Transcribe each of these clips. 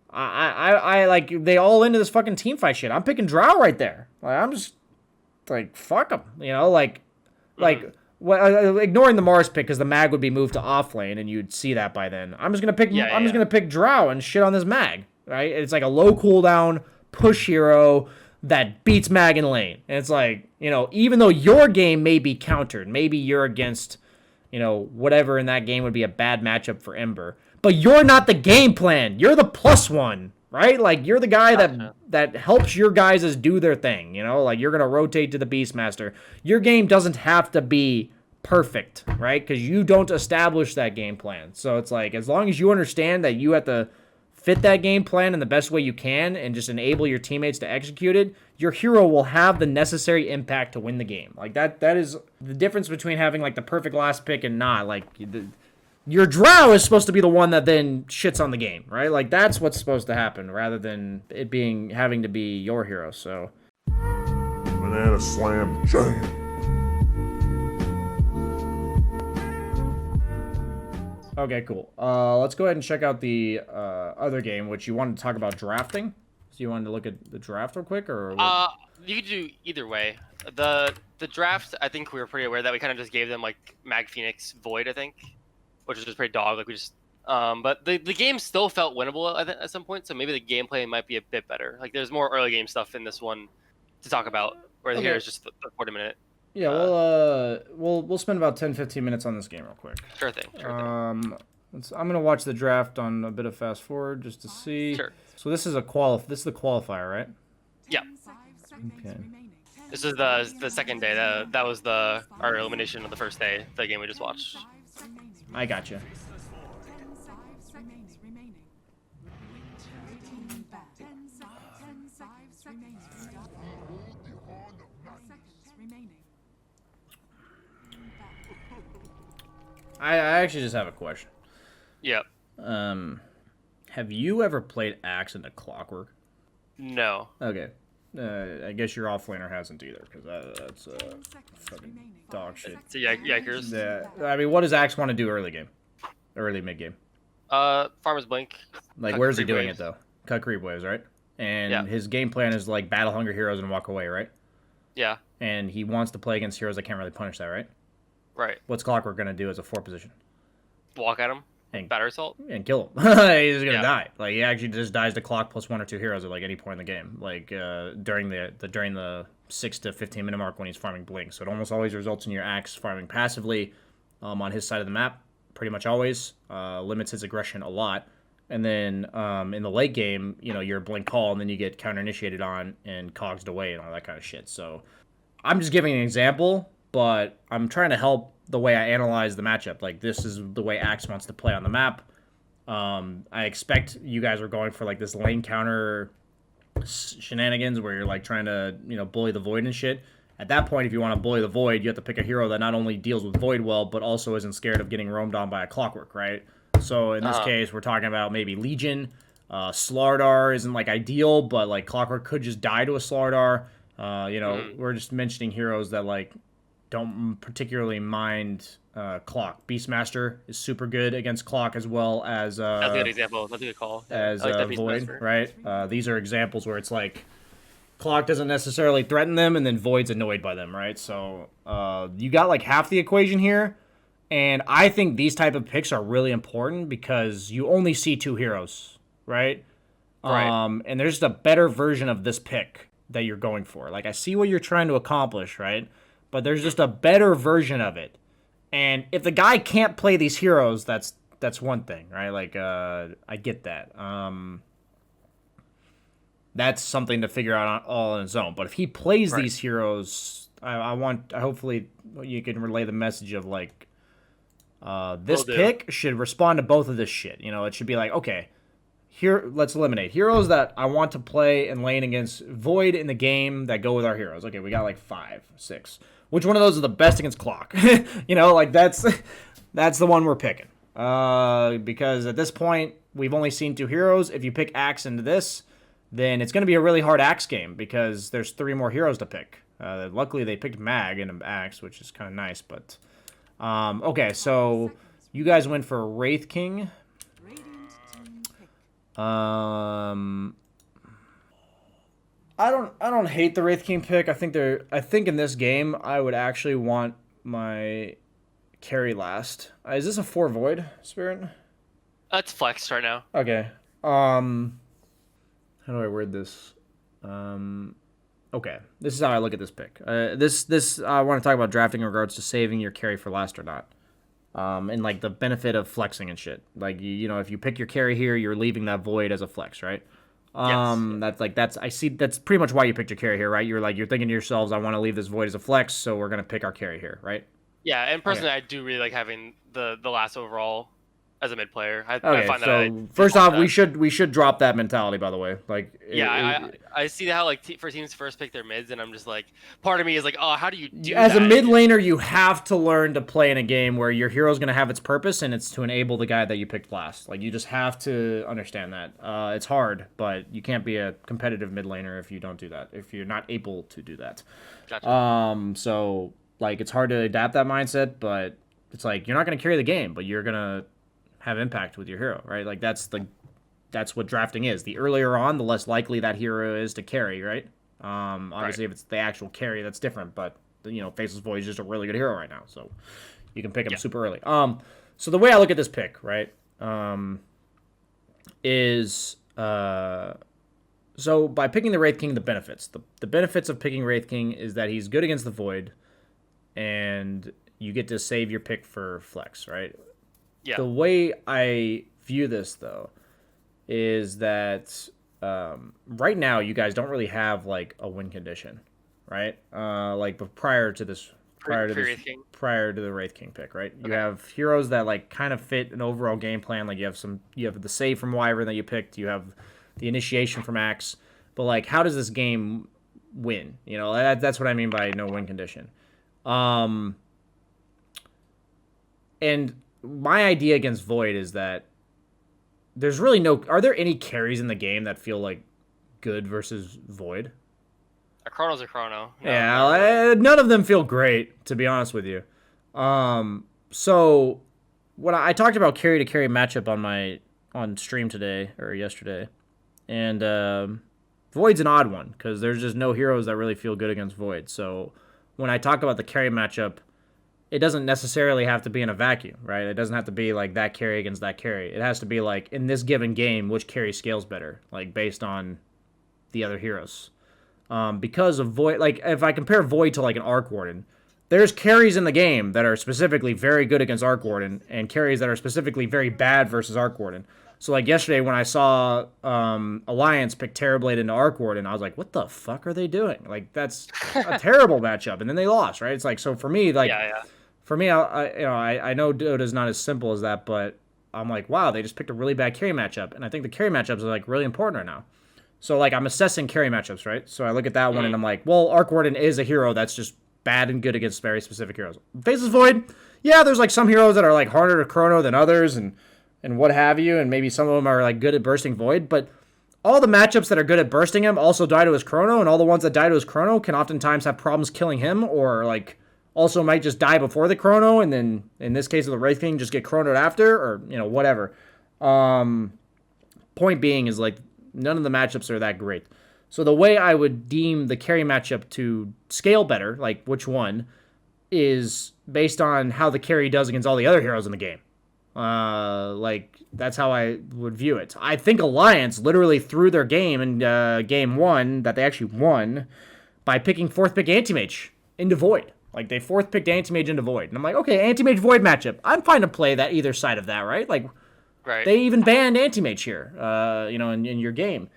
I like they all into this fucking team fight shit. I'm picking Drow right there. Like I'm just like fuck them, you know, like well, ignoring the Mars pick because the mag would be moved to off lane and you'd see that by then. I'm just gonna pick Drow and shit on this mag. Right? It's like a low cooldown push hero that beats mag in lane. And it's like, you know, even though your game may be countered, maybe you're against, you know, whatever in that game would be a bad matchup for Ember. But you're not the game plan. You're the plus one, right? Like you're the guy that helps your guys do their thing. You know, like you're gonna rotate to the Beastmaster. Your game doesn't have to be perfect, right? Because you don't establish that game plan. So it's like as long as you understand that you have to fit that game plan in the best way you can and just enable your teammates to execute it, your hero will have the necessary impact to win the game. Like that is the difference between having like the perfect last pick and not. Like your Drow is supposed to be the one that then shits on the game, right? Like that's what's supposed to happen rather than it being having to be your hero. So Banana slam jam. okay, cool. Let's go ahead and check out the other game, which you wanted to talk about drafting. So you wanted to look at the draft real quick, or what? You could do either way. The draft, I think we were pretty aware that we kind of just gave them like Mag Phoenix Void, I think, which was just pretty dog. Like we just, but the game still felt winnable at some point. So maybe the gameplay might be a bit better. Like there's more early game stuff in this one to talk about, whereas here is just the 40-minute. Yeah, we'll spend about 10-15 minutes on this game real quick. Sure thing. I'm gonna watch the draft on a bit of fast forward just to see. Sure. So this is the qualifier, right? Yeah. Okay. This is the second day. That was our elimination of the first day. The game we just watched. I gotcha. I actually just have a question. Yep. Have you ever played Axe into Clockwork? No. Okay. I guess your offlaner hasn't either, because that's fucking dog shit. So yikers. Yeah. I mean, what does Axe want to do early game? Early mid game? Farmer's Blink. Like, where's he doing it, though? Cut creep waves, right? And his game plan is, like, battle hunger heroes and walk away, right? Yeah. And he wants to play against heroes that can't really punish that, right? Right. What's Clockwork going to do as a 4 position? Walk at him. And Batter assault. and kill him. He's gonna die. Like he actually just dies to clock plus 1 or 2 heroes at like any point in the game. Like during the 6 to 15 minute mark when he's farming blink. So it almost always results in your Axe farming passively on his side of the map. Pretty much always limits his aggression a lot. And then in the late game, you know, you're blink call and then you get counter initiated on and cogsed away and all that kind of shit. So I'm just giving an example, but I'm trying to help the way I analyze the matchup. Like, this is the way Axe wants to play on the map. I expect you guys are going for, like, this lane counter shenanigans where you're, like, trying to, you know, bully the Void and shit. At that point, if you want to bully the Void, you have to pick a hero that not only deals with Void well, but also isn't scared of getting roamed on by a Clockwork, right? So, in this case, we're talking about maybe Legion. Slardar isn't, like, ideal, but, like, Clockwork could just die to a Slardar. You know, we're just mentioning heroes that, like, don't particularly mind Clock. Beastmaster is super good against Clock as well as... That's a good example. That's a good call. As like Void, right? These are examples where it's like Clock doesn't necessarily threaten them and then Void's annoyed by them, right? So you got like half the equation here. And I think these type of picks are really important because you only see 2 heroes, right? Right. And there's just a better version of this pick that you're going for. Like, I see what you're trying to accomplish, right? But there's just a better version of it. And if the guy can't play these heroes, that's one thing, right? Like, I get that. That's something to figure out all on his own. But if he plays these heroes, hopefully you can relay the message of, like, this pick should respond to both of this shit. You know, it should be like, okay, here, let's eliminate heroes that I want to play and lane against Void in the game that go with our heroes. Okay, we got like 5, 6. Which one of those is the best against Clock? You know, like that's the one we're picking. Because at this point, we've only seen 2 heroes. If you pick Axe into this, then it's going to be a really hard Axe game because there's 3 more heroes to pick. Luckily, they picked Mag and Axe, which is kind of nice. But okay, so you guys went for Wraith King. I don't hate the Wraith King pick. I think in this game I would actually want my carry last. Is this a 4 void spirit? It's flexed right now. Okay. How do I word this? Okay. This is how I look at this pick. This I want to talk about drafting in regards to saving your carry for last or not. And like the benefit of flexing and shit. Like you know, if you pick your carry here, you're leaving that void as a flex, right? Yes. That's pretty much why you picked your carry here, right? You're thinking to yourselves, I want to leave this void as a flex, so we're gonna pick our carry here, right? Yeah, and personally, I do really like having the last overall as a mid player. I Okay, find so that first off, we should drop that mentality, by the way. Like, I see how like for teams first pick their mids, and I'm just like, part of me is like, oh, how do you do as that? a mid laner, you have to learn to play in a game where your hero's gonna have its purpose, and it's to enable the guy that you picked last. Like, you just have to understand that. It's hard, but you can't be a competitive mid laner if you don't do that. If you're not able to do that. Gotcha. So like, it's hard to adapt that mindset, but it's like you're not gonna carry the game, but you're gonna have impact with your hero, right? Like that's what drafting is. The earlier on, the less likely that hero is to carry, right? Obviously, if it's the actual carry, that's different. But you know, Faceless Void is just a really good hero right now, so you can pick him super early. So the way I look at this pick, right, is so by picking the Wraith King, the benefits. The benefits of picking Wraith King is that he's good against the Void, and you get to save your pick for flex, right? Yeah. The way I view this, though, is that right now you guys don't really have like a win condition, right? But prior to the Wraith King pick, right? Okay. You have heroes that like kind of fit an overall game plan. Like you have the save from Wyvern that you picked. You have the initiation from Axe. But like, how does this game win? You know, that's what I mean by no win condition. And my idea against Void is that there's really are there any carries in the game that feel like good versus Void? A Chrono's a Chrono. No, yeah, none of them feel great, to be honest with you. So when I talked about carry to carry matchup on stream today or yesterday, and Void's an odd one because there's just no heroes that really feel good against Void. So when I talk about the carry matchup, it doesn't necessarily have to be in a vacuum, right? It doesn't have to be like that carry against that carry. It has to be like, in this given game, which carry scales better, like based on the other heroes. Because of Void, like if I compare Void to like an Arc Warden, there's carries in the game that are specifically very good against Arc Warden and carries that are specifically very bad versus Arc Warden. So like yesterday when I saw Alliance pick Terrorblade into Arc Warden, I was like, what the fuck are they doing? Like, that's a terrible matchup. And then they lost, right? It's like, so for me, like, for me, I know Dota's not as simple as that, but I'm like, wow, they just picked a really bad carry matchup. And I think the carry matchups are like really important right now. So like I'm assessing carry matchups, right? So I look at that one and I'm like, well, Arc Warden is a hero that's just bad and good against very specific heroes. Faceless Void, yeah, there's like some heroes that are like harder to chrono than others and what have you, and maybe some of them are like good at bursting Void, but all the matchups that are good at bursting him also die to his chrono, and all the ones that die to his chrono can oftentimes have problems killing him, or like also might just die before the chrono, and then in this case of the Wraith King, just get chronoed after, or you know, whatever. Point being is like none of the matchups are that great. So the way I would deem the carry matchup to scale better, like which one, is based on how the carry does against all the other heroes in the game. Like that's how I would view it. I think Alliance literally threw their game in game 1 that they actually won by picking 4th pick Anti-Mage into Void. Like they 4th picked Anti-Mage into Void. And I'm like, okay, Anti-Mage Void matchup. I'm fine to play that either side of that, right? Like they even banned Anti-Mage here, you know, in your game.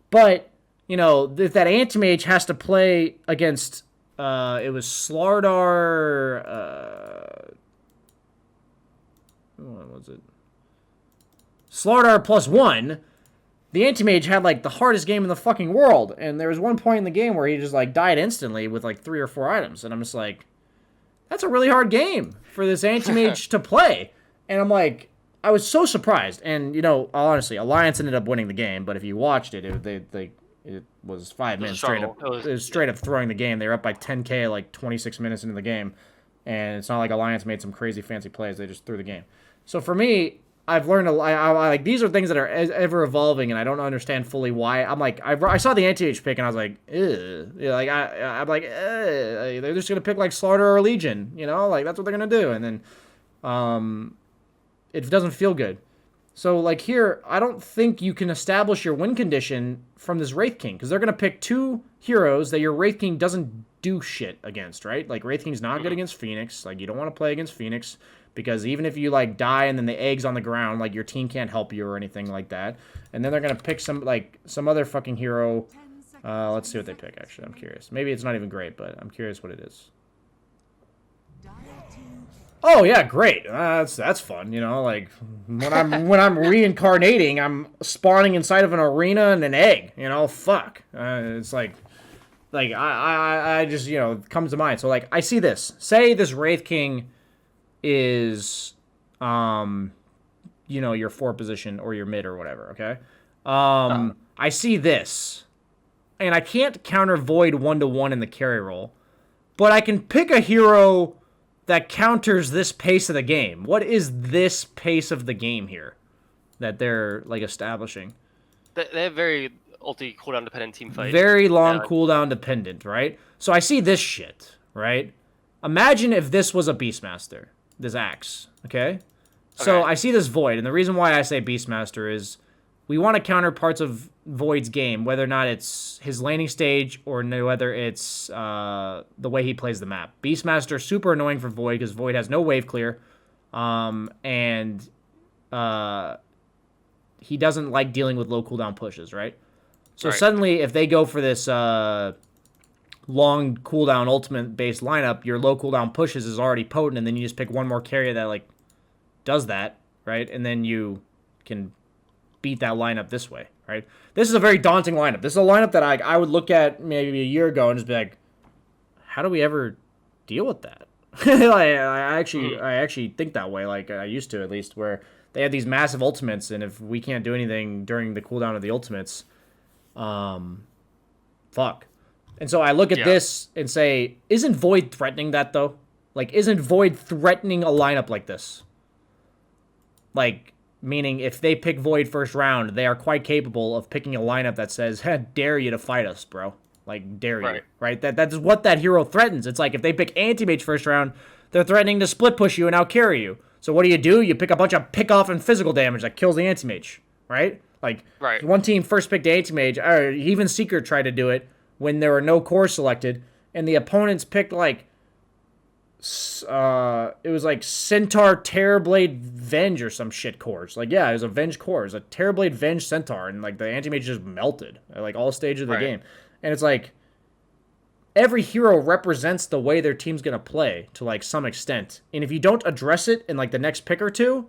But, you know, if that Anti-Mage has to play against it was Slardar what was it? Slardar +1. The Anti-Mage had like the hardest game in the fucking world, and there was one point in the game where he just like died instantly with like 3 or 4 items, and I'm just like, that's a really hard game for this Anti-Mage to play. And I'm like, I was so surprised. And you know, honestly, Alliance ended up winning the game, but if you watched it, it was 5 minutes straight up. It was straight up throwing the game. They were up by 10k like 26 minutes into the game, and it's not like Alliance made some crazy fancy plays. They just threw the game. So for me, I've learned like these are things that are ever evolving, and I don't understand fully why. I'm like, I saw the anti-mage pick, and I was like, ew. Yeah, like I'm like, they're just gonna pick like Slaughter or Legion, you know, like that's what they're gonna do, and then it doesn't feel good. So like here, I don't think you can establish your win condition from this Wraith King, because they're gonna pick two heroes that your Wraith King doesn't do shit against, right? Like Wraith King's not good against Phoenix. Like you don't want to play against Phoenix. Because even if you like die and then the egg's on the ground, like your team can't help you or anything like that. And then they're gonna pick some other fucking hero. Let's see what they pick. Actually, I'm curious. Maybe it's not even great, but I'm curious what it is. Oh yeah, great. That's fun. You know, like when I'm reincarnating, I'm spawning inside of an arena and an egg. You know, fuck. It's like I just it comes to mind. So like I see this. Say this Wraith King is your 4 position or your mid or whatever, okay? I see this, and I can't counter Void 1-to-1 in the carry role, but I can pick a hero that counters this pace of the game. What is this pace of the game here that they're like establishing? They have very ulti cooldown dependent team fight. Very long cooldown dependent, right? So I see this shit, right? Imagine if this was a Beastmaster. This axe, okay? So I see this Void, and the reason why I say Beastmaster is we want to counter parts of Void's game, whether or not it's his laning stage or whether it's the way he plays the map. Beastmaster, super annoying for Void because Void has no wave clear, and he doesn't like dealing with low cooldown pushes, right? So suddenly, if they go for this long cooldown ultimate based lineup, your low cooldown pushes is already potent, and then you just pick one more carrier that like does that, right? And then you can beat that lineup this way, right? This is a very daunting lineup. This is a lineup that I would look at maybe a year ago and just be like, how do we ever deal with that? I actually think that way, like I used to at least, where they have these massive ultimates, and if we can't do anything during the cooldown of the ultimates, fuck. And so I look at this and say, isn't Void threatening that, though? Like, isn't Void threatening a lineup like this? Like, meaning if they pick Void first round, they are quite capable of picking a lineup that says, dare you to fight us, bro. Like, dare you, right? That is what that hero threatens. It's like if they pick Anti-Mage first round, they're threatening to split push you and out-carry you. So what do? You pick a bunch of pick-off and physical damage that kills the Anti-Mage, right? Like, one team first picked Anti-Mage, or even Seeker tried to do it, when there were no cores selected, and the opponents picked like it was like Centaur Terrorblade Venge or some shit cores. Like, yeah, it was a Venge core. It was a Terrorblade Venge Centaur, and like the Anti-Mage just melted at like all stages of the game. And it's like every hero represents the way their team's gonna play to like some extent. And if you don't address it in like the next pick or two,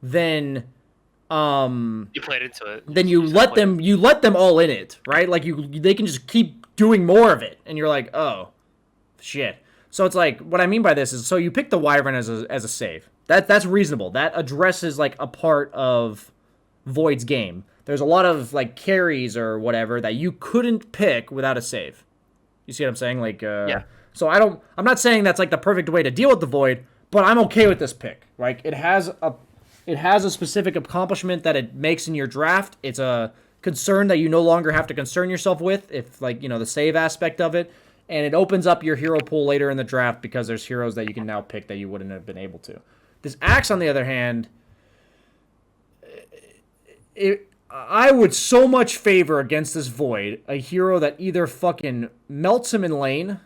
then you played into it. Then you let them all in it, right? Like they can just keep doing more of it, and you're like, oh, shit. So it's like, what I mean by this is, so you pick the Wyvern as a save. That's reasonable. That addresses like a part of Void's game. There's a lot of like carries or whatever that you couldn't pick without a save. You see what I'm saying? Like, So I'm not saying that's like the perfect way to deal with the Void, but I'm okay with this pick. Like, it has a specific accomplishment that it makes in your draft. It's a concern that you no longer have to concern yourself with, if like, the save aspect of it, and it opens up your hero pool later in the draft because there's heroes that you can now pick that you wouldn't have been able to. This Axe, on the other hand, I would so much favor against this Void a hero that either fucking melts him in lane,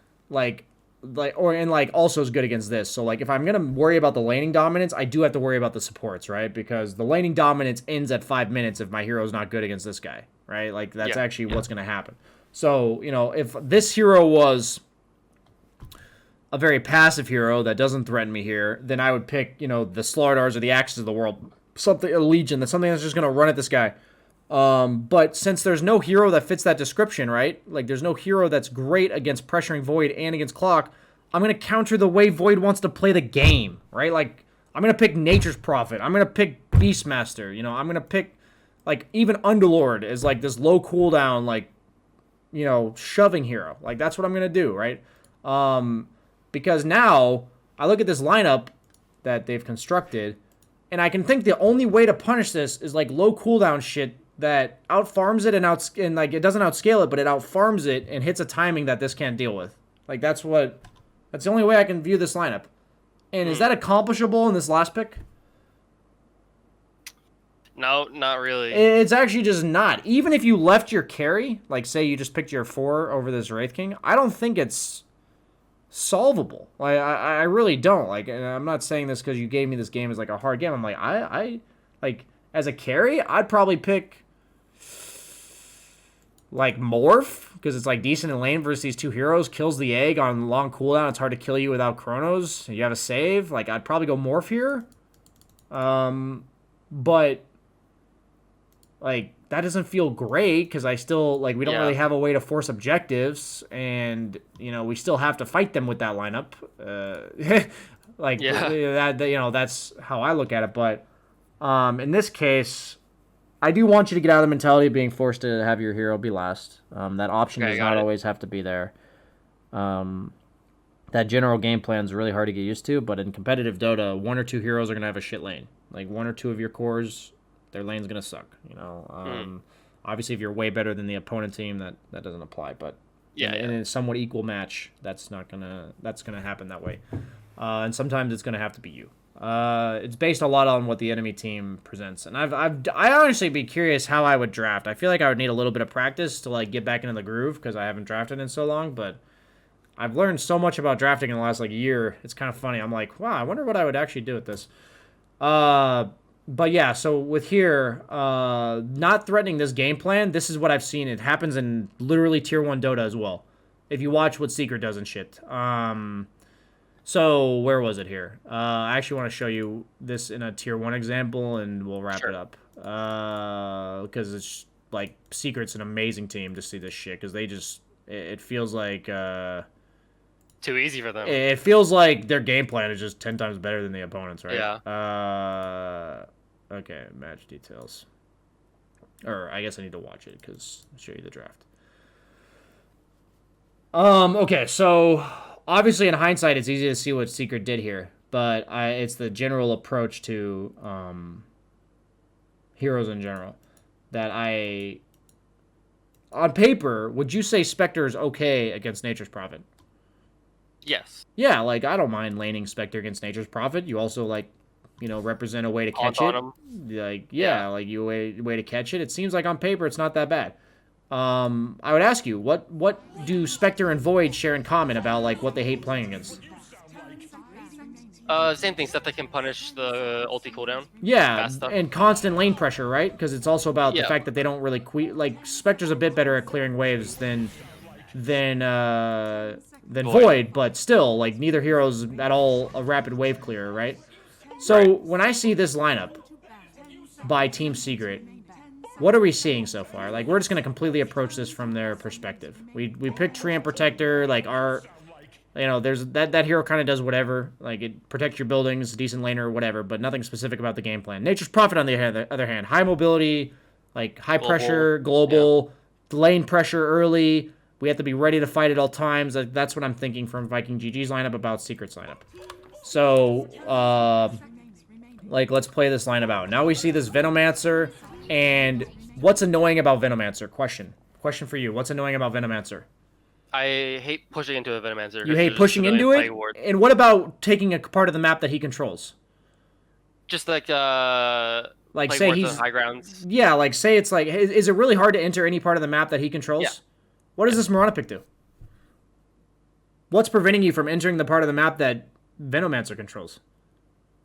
also is good against this. So like if I'm gonna worry about the laning dominance, I do have to worry about the supports, right? Because the laning dominance ends at 5 minutes if my hero's not good against this guy, right? Like that's actually what's gonna happen. So, if this hero was a very passive hero that doesn't threaten me here, then I would pick, the Slardars or the Axes of the world, a Legion, that's something that's just gonna run at this guy. But since there's no hero that fits that description, right? Like, there's no hero that's great against pressuring Void and against Clock, I'm going to counter the way Void wants to play the game, right? Like, I'm going to pick Nature's Prophet. I'm going to pick Beastmaster. I'm going to pick, like, even Underlord as, like, this low cooldown, like, shoving hero. Like, that's what I'm going to do, right? Because now, I look at this lineup that they've constructed, And I can think the only way to punish this is like low cooldown shit that outfarms it and like it doesn't outscale it, but it outfarms it and hits a timing that this can't deal with. Like that's the only way I can view this lineup. And is that accomplishable in this last pick? No, not really. It's actually just not. Even if you left your carry, like say you just picked your 4 over this Wraith King, I don't think it's solvable. Like I really don't. Like, and I'm not saying this because you gave me this game as like a hard game. I'm like I like as a carry, I'd probably pick like Morph because it's like decent in lane versus these 2 heroes. Kills the egg on long cooldown. It's hard to kill you without Chronos. You have a save. Like I'd probably go Morph here. But like that doesn't feel great because I still like we don't really have a way to force objectives, and you know we still have to fight them with that lineup. That that's how I look at it. But in this case, I do want you to get out of the mentality of being forced to have your hero be last. That option does not always have to be there. That general game plan is really hard to get used to, but in competitive Dota, 1 or 2 heroes are gonna have a shit lane. Like 1 or 2 of your cores, their lane's gonna suck. You know, obviously if you're way better than the opponent team, that doesn't apply. But in a somewhat equal match, that's gonna happen that way. And sometimes it's gonna have to be you. It's based a lot on what the enemy team presents, and I honestly be curious how I would draft. I feel like I would need a little bit of practice to like get back into the groove because I haven't drafted in so long, but I've learned so much about drafting in the last like year. It's kind of funny. I'm like, wow, I wonder what I would actually do with this. But yeah, so with here, not threatening this game plan, this is what I've seen. It happens in literally tier 1 Dota as well. If you watch what Secret does and shit. So where was it here? I actually want to show you this in a tier 1 example and we'll wrap it up. Because it's like Secret's an amazing team to see this shit because they just, it feels like, too easy for them. It feels like their game plan is just 10 times better than the opponents, right? Yeah. Okay, match details. Or I guess I need to watch it because I'll show you the draft. Okay, so obviously in hindsight it's easy to see what Secret did here, but it's the general approach to heroes in general that on paper, would you say Spectre is okay against Nature's Prophet? Yes. Yeah, like I don't mind laning Spectre against Nature's Prophet. You also like, you know, represent a way to catch it. Like like you way to catch it. It seems like on paper it's not that bad. I would ask you, what do Spectre and Void share in common about like what they hate playing against? Same thing, stuff that can punish the ulti cooldown. Yeah, and constant lane pressure, right? Because it's also about the fact that they don't really like Spectre's a bit better at clearing waves than Void, but still, like neither hero's at all a rapid wave clearer, right? So when I see this lineup by Team Secret, what are we seeing so far? Like we're just gonna completely approach this from their perspective. We picked Treant Protector, like our, you know, there's that hero kind of does whatever, like it protects your buildings, decent laner, whatever, but nothing specific about the game plan. Nature's Prophet on the other hand, high mobility, like high pressure, global, lane pressure early. We have to be ready to fight at all times. That's what I'm thinking from Viking GG's lineup about Secret's lineup. So, like, let's play this lineup out. Now we see this Venomancer, and what's annoying about Venomancer? Question for you. What's annoying about Venomancer? I hate pushing into a Venomancer. You hate pushing into it? And what about taking a part of the map that he controls? Just like say he's on high grounds. Yeah, like say it's like, is it really hard to enter any part of the map that he controls? Yeah. What does this Mirana pick do? What's preventing you from entering the part of the map that Venomancer controls?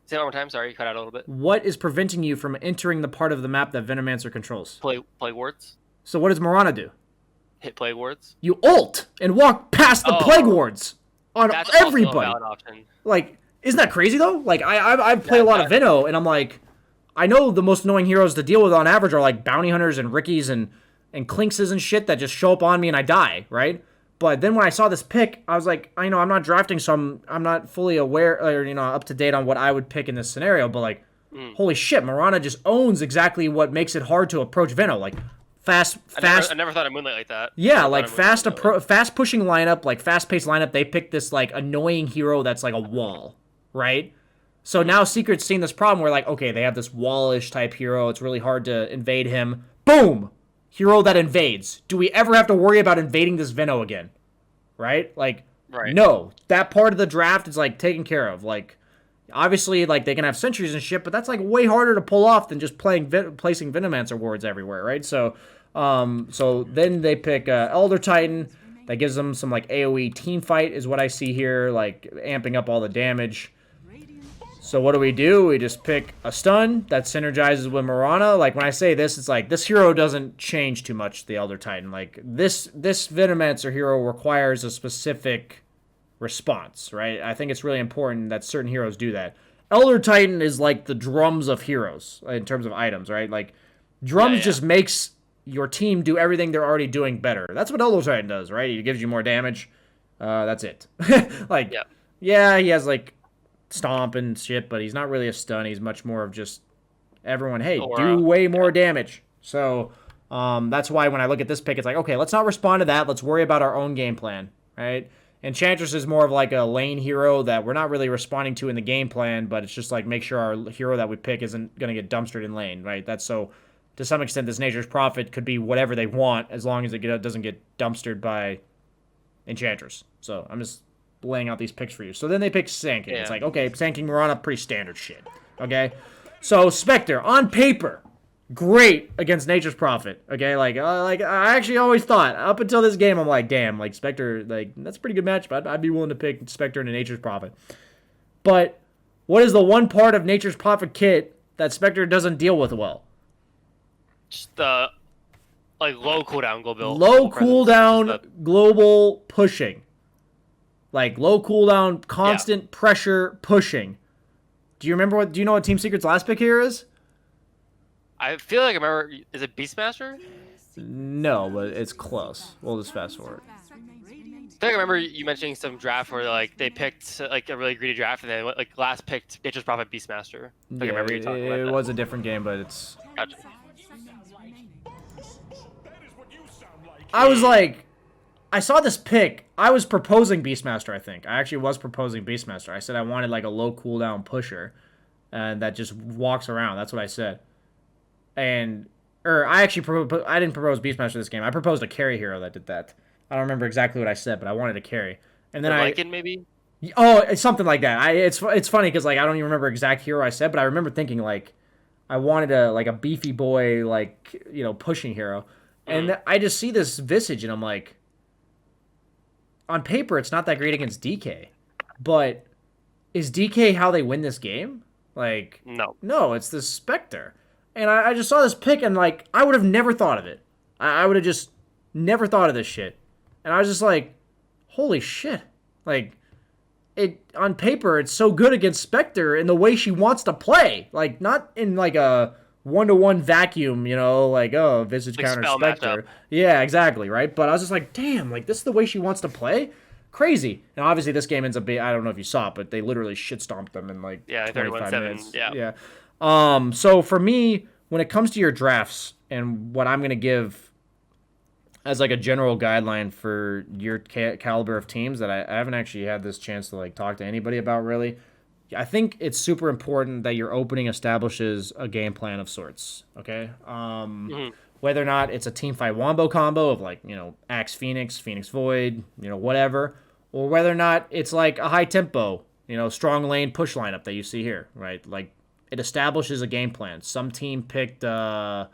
Say it one more time. Sorry, you cut out a little bit. What is preventing you from entering the part of the map that Venomancer controls? Plague wards. So what does Mirana do? Hit plague wards. You ult and walk past the plague wards on everybody. Also a valid option. Like, isn't that crazy though? Like, I play a lot of Veno, and I'm like, I know the most annoying heroes to deal with on average are like bounty hunters and Rickies and Clinkses and shit that just show up on me and I die, right? But then when I saw this pick, I was like, I know I'm not drafting, so I'm not fully aware or, you know, up to date on what I would pick in this scenario. But like, holy shit, Mirana just owns exactly what makes it hard to approach Veno. Like, fast. I never thought of Moonlight like that. Yeah, like fast pushing lineup, like fast paced lineup. They pick this like annoying hero that's like a wall, right? So now Secret's seen this problem where, like, okay, they have this wallish type hero. It's really hard to invade him. Boom! Hero that invades. Do we ever have to worry about invading this Veno again? Right? Like, Right. no. That part of the draft is, like, taken care of. Like, obviously, like, they can have sentries and shit, but that's, like, way harder to pull off than just placing Venomancer wards everywhere, right? So then they pick Elder Titan. That gives them some, like, AoE team fight is what I see here, like, amping up all the damage. So what do? We just pick a stun that synergizes with Mirana. Like, when I say this, it's like, this hero doesn't change too much, the Elder Titan. Like, this Venomancer hero requires a specific response, right? I think it's really important that certain heroes do that. Elder Titan is like the drums of heroes in terms of items, right? Like, drums just makes your team do everything they're already doing better. That's what Elder Titan does, right? He gives you more damage. That's it. Like, yeah, he has, like, stomp and shit, but he's not really a stun. He's much more of just everyone, hey, do way more damage. So that's why when I look at this pick, it's like, okay, let's not respond to that. Let's worry about our own game plan, right? Enchantress is more of like a lane hero that we're not really responding to in the game plan, but it's just like make sure our hero that we pick isn't going to get dumpstered in lane, right? That's so, to some extent, this Nature's Prophet could be whatever they want as long as it doesn't get dumpstered by Enchantress. So I'm just laying out these picks for you. So then they pick Sand King. It's like, okay, Sand King Mirana, pretty standard shit. Okay? So Spectre, on paper, great against Nature's Prophet. Okay? Like I actually always thought, up until this game, I'm like, damn, like Spectre, like, that's a pretty good matchup. I'd be willing to pick Spectre into Nature's Prophet. But what is the one part of Nature's Prophet kit that Spectre doesn't deal with well? Just the, like, low cooldown global. Low cooldown global pushing. Like, low cooldown, constant pressure pushing. Do you know what Team Secret's last pick here is? I feel like I remember, is it Beastmaster? No, but it's close. We'll just fast forward. I think I remember you mentioning some draft where, like, they picked, like, a really greedy draft and then, like, last picked Nature's Prophet Beastmaster. I think I remember you talking about that. It was a different game, but it's... Gotcha. I was like... I saw this pick. I was proposing Beastmaster, I think. I actually was proposing Beastmaster. I said I wanted, like, a low cooldown pusher that just walks around. That's what I said. I didn't propose Beastmaster this game. I proposed a carry hero that did that. I don't remember exactly what I said, but I wanted a carry. And then Lycan, maybe? Oh, it's something like that. It's funny because, like, I don't even remember exact hero I said, but I remember thinking, like, I wanted a beefy boy, like, you know, pushing hero. And I just see this Visage, and I'm like, on paper, it's not that great against DK. But is DK how they win this game? Like, no, it's the Spectre. And I just saw this pick, and, like, I would have never thought of it. I would have just never thought of this shit. And I was just like, holy shit. Like, on paper, it's so good against Spectre in the way she wants to play. Like, not in, like, a one-to-one vacuum, you know, like, oh, Visage like counter spell Spectre. matchup. Yeah, exactly, right? But I was just like, damn, like, this is the way she wants to play? Crazy. And obviously this game ends up being, I don't know if you saw it, but they literally shit-stomped them in, like, 25 minutes. Yeah. So for me, when it comes to your drafts and what I'm going to give as, like, a general guideline for your caliber of teams that I haven't actually had this chance to, like, talk to anybody about really, I think it's super important that your opening establishes a game plan of sorts, okay? Whether or not it's a teamfight wombo combo of, like, you know, Axe Phoenix, Phoenix Void, you know, whatever, or whether or not it's, like, a high tempo, you know, strong lane push lineup that you see here, right? Like, it establishes a game plan. Some team picked, it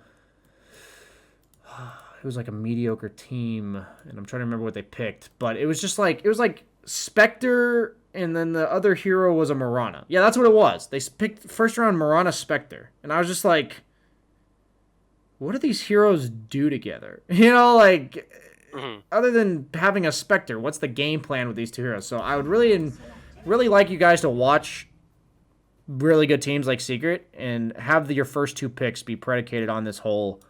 was like a mediocre team, and I'm trying to remember what they picked, but it was just like, Spectre, and then the other hero was a Mirana. Yeah, that's what it was. They picked first round Mirana Spectre, and I was just like, what do these heroes do together? You know, like, other than having a Spectre, what's the game plan with these two heroes? So I would really like you guys to watch really good teams like Secret and have your first two picks be predicated on this whole,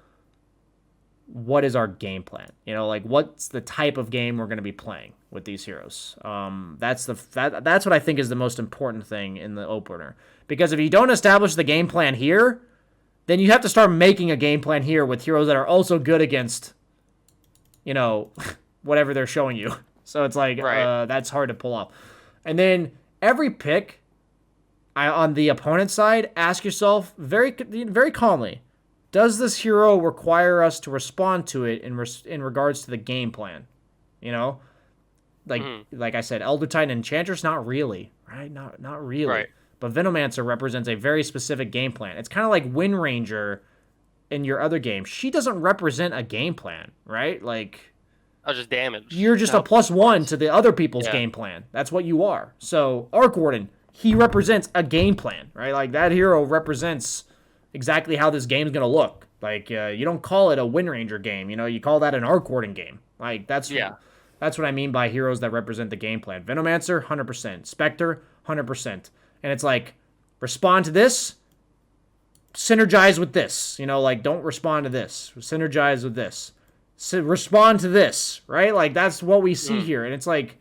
what is our game plan? You know, like, what's the type of game we're going to be playing with these heroes? That's what I think is the most important thing in the opener. Because if you don't establish the game plan here, then you have to start making a game plan here with heroes that are also good against, you know, whatever they're showing you. So it's like, that's hard to pull off. And then every pick, on the opponent side, ask yourself very calmly, does this hero require us to respond to it in regards to the game plan? You know, like I said, Elder Titan and Enchantress, not really, right? Not really. Right. But Venomancer represents a very specific game plan. It's kind of like Wind Ranger in your other game. She doesn't represent a game plan, right? Like, Oh, just damage. you're just a +1 to the other people's game plan. That's what you are. So Arc Warden, he represents a game plan, right? Like, that hero represents exactly how this game's gonna look. Like, you don't call it a Wind Ranger game, you call that an Arc Warden game. Like, that's what I mean by heroes that represent the game plan. Venomancer, 100%. Spectre, 100%. And it's like, respond to this, synergize with this. Like, don't respond to this. Synergize with this. Respond to this, right? Like, that's what we see here. And it's like,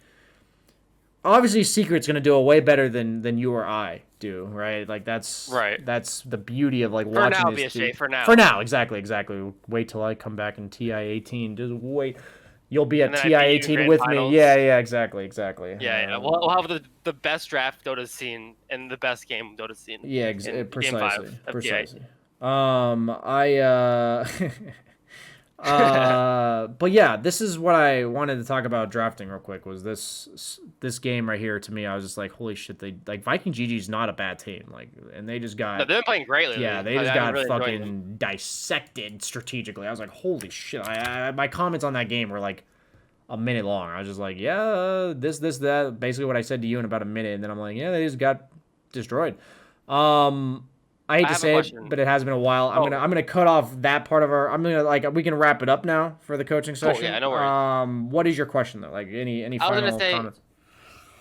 obviously Secret's going to do it way better than you or I do, right? Like, that's the beauty of, like, watching this. For now. For now, exactly. Wait till I come back in TI-18. Just wait. You'll be at TI-18 with finals. me. Yeah, exactly. Yeah. We'll have the best draft Dota's seen and the best game Dota's seen. Yeah, precisely. Game 5 of precisely. But yeah, this is what I wanted to talk about drafting real quick. Was this game right here? To me, I was just like, holy shit! Viking GG's not a bad team. Like, and they just got. No, they've been playing great lately. Yeah, they just got really fucking dissected strategically. I was like, holy shit! My comments on that game were like a minute long. I was just like, yeah, this, that. Basically, what I said to you in about a minute, and then I'm like, yeah, they just got destroyed. I hate to say it, but it has been a while. I'm gonna cut off that part of our. We can wrap it up now for the coaching session. Cool, yeah, no worries. What is your question though? Like any final comments?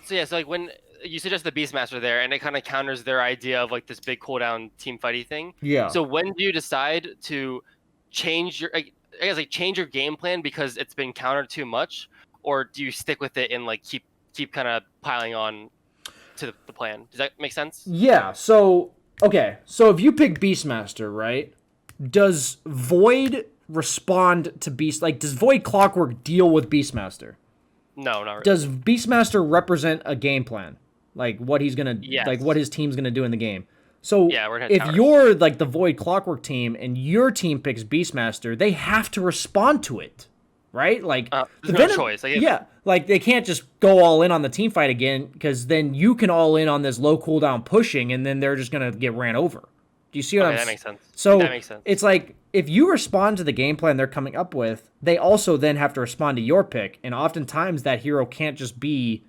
So like when you suggest the Beastmaster there, and it kind of counters their idea of like this big cooldown team fighty thing. Yeah. So when do you decide to change your change your game plan because it's been countered too much, or do you stick with it and like keep kind of piling on to the plan? Does that make sense? Yeah. So. Okay, so if you pick Beastmaster, right, does Void respond to Beast? Like, does Void Clockwork deal with Beastmaster? No, not really. Does Beastmaster represent a game plan? Like, what he's gonna, like, what his team's gonna do in the game? So, if you're, like, the Void Clockwork team and your team picks Beastmaster, they have to respond to it, right? Like, there's no choice. Like, they can't just go all in on the team fight again, because then you can all in on this low cooldown pushing, and then they're just going to get ran over. Do you see what I'm saying? That makes sense. So, that makes sense. It's like, if you respond to the game plan they're coming up with, they also then have to respond to your pick, and oftentimes that hero can't just be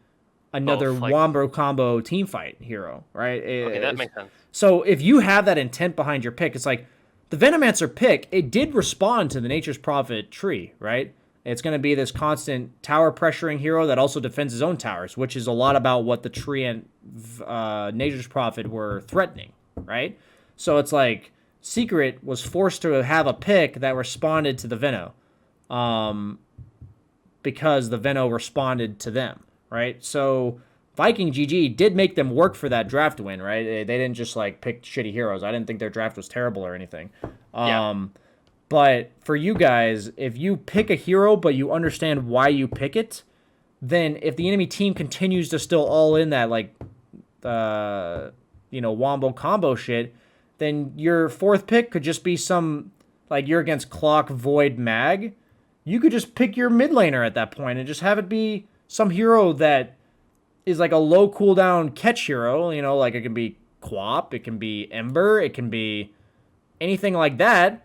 another wombo combo team fight hero, right? Okay, that makes sense. So, if you have that intent behind your pick, it's like, the Venomancer pick, it did respond to the Nature's Prophet tree, right? It's going to be this constant tower pressuring hero that also defends his own towers, which is a lot about what the tree and Nature's Prophet were threatening, right? So it's like Secret was forced to have a pick that responded to the Veno, because the Veno responded to them, right? So Viking GG did make them work for that draft win, right? They didn't just like pick shitty heroes. I didn't think their draft was terrible or anything. But for you guys, if you pick a hero but you understand why you pick it, then if the enemy team continues to still all in that like wombo combo shit, then your fourth pick could just be some, like, you're against Clock, Void, Mag. You could just pick your mid laner at that point and just have it be some hero that is like a low cooldown catch hero, like it can be Quap, it can be Ember, it can be anything like that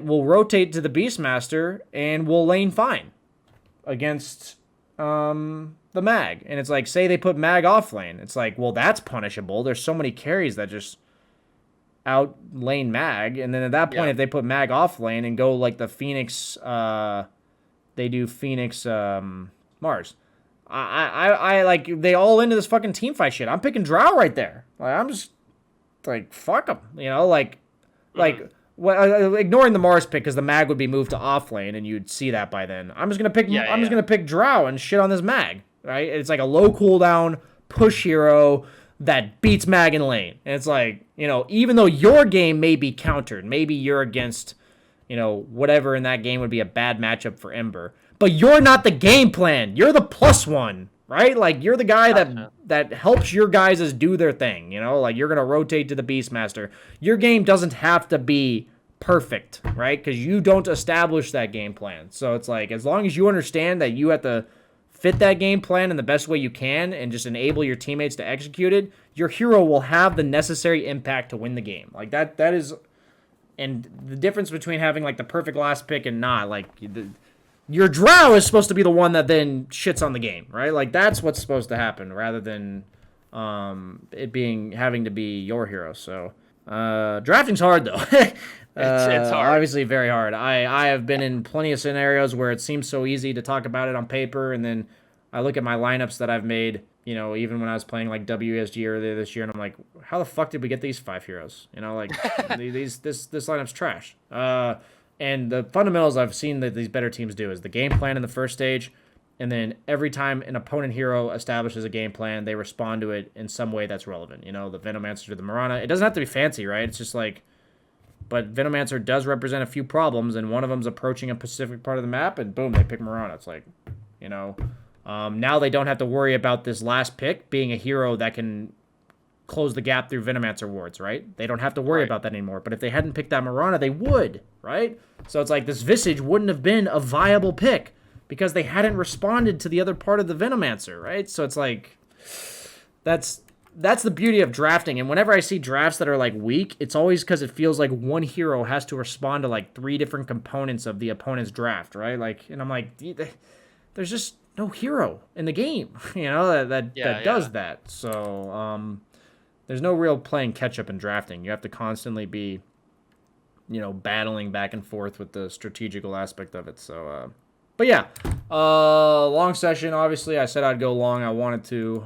will rotate to the Beastmaster and will lane fine against the Mag. And it's like, say they put Mag off lane. It's like, well, that's punishable. There's so many carries that just out lane Mag. And then at that point, if they put Mag off lane and go like the Phoenix, they do Phoenix Mars. I like, they all into this fucking team fight shit. I'm picking Drow right there. Like, I'm just like, fuck them, Well, ignoring the Mars pick because the Mag would be moved to off lane and you'd see that by then. I'm just gonna pick. I'm just gonna pick Drow and shit on this Mag. Right? It's like a low cooldown push hero that beats Mag in lane. And it's like, even though your game may be countered, maybe you're against, whatever in that game would be a bad matchup for Ember, but you're not the game plan. You're the +1. right? Like you're the guy Gotcha. that helps your guys do their thing, you know? Like you're going to rotate to the Beastmaster. Your game doesn't have to be perfect, right? Cuz you don't establish that game plan. So it's like as long as you understand that you have to fit that game plan in the best way you can and just enable your teammates to execute it, your hero will have the necessary impact to win the game. Like that is and the difference between having like the perfect last pick and not, like your drow is supposed to be the one that then shits on the game, right? Like that's what's supposed to happen rather than it being having to be your hero. So drafting's hard though. It's hard. Obviously very hard. I have been in plenty of scenarios where it seems so easy to talk about it on paper, and then I look at my lineups that I've made, you know, even when I was playing like WSG earlier this year, and I'm like, how the fuck did we get these 5 heroes? You know, like this lineup's trash. And the fundamentals I've seen that these better teams do is the game plan in the first stage, and then every time an opponent hero establishes a game plan, they respond to it in some way that's relevant. You know, the Venomancer to the Mirana. It doesn't have to be fancy, right? It's just like, but Venomancer does represent a few problems, and one of them's approaching a specific part of the map, and boom, they pick Mirana. It's like, you know, now they don't have to worry about this last pick being a hero that can close the gap through Venomancer wards, right? They don't have to worry about that anymore. But if they hadn't picked that Mirana, they would, right? So it's like this Visage wouldn't have been a viable pick because they hadn't responded to the other part of the Venomancer, right? So it's like that's the beauty of drafting. And whenever I see drafts that are like weak, it's always because it feels like one hero has to respond to like 3 different components of the opponent's draft, right? Like, and I'm like, there's just no hero in the game, you know, that does that. So there's no real playing catch up in drafting. You have to constantly be, you know, battling back and forth with the strategical aspect of it. So, but yeah, long session. Obviously, I said I'd go long. I wanted to.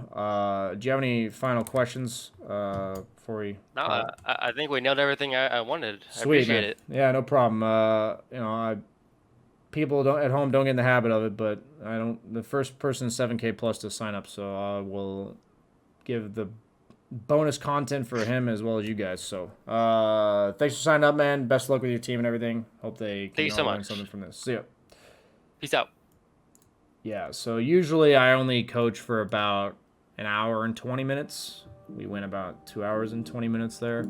Do you have any final questions before we? No, I think we nailed everything I wanted. Sweet, I appreciate man. it. Yeah, no problem. You know, people don't at home don't get in the habit of it, but I don't. The first person 7K plus to sign up, so I will give the bonus content for him as well as you guys. So thanks for signing up, man. Best of luck with your team and everything. Hope they can Thank you so learn much. something from this. See ya. Peace out. Yeah, so usually I only coach for about an hour and 20 minutes. We went about 2 hours and 20 minutes there.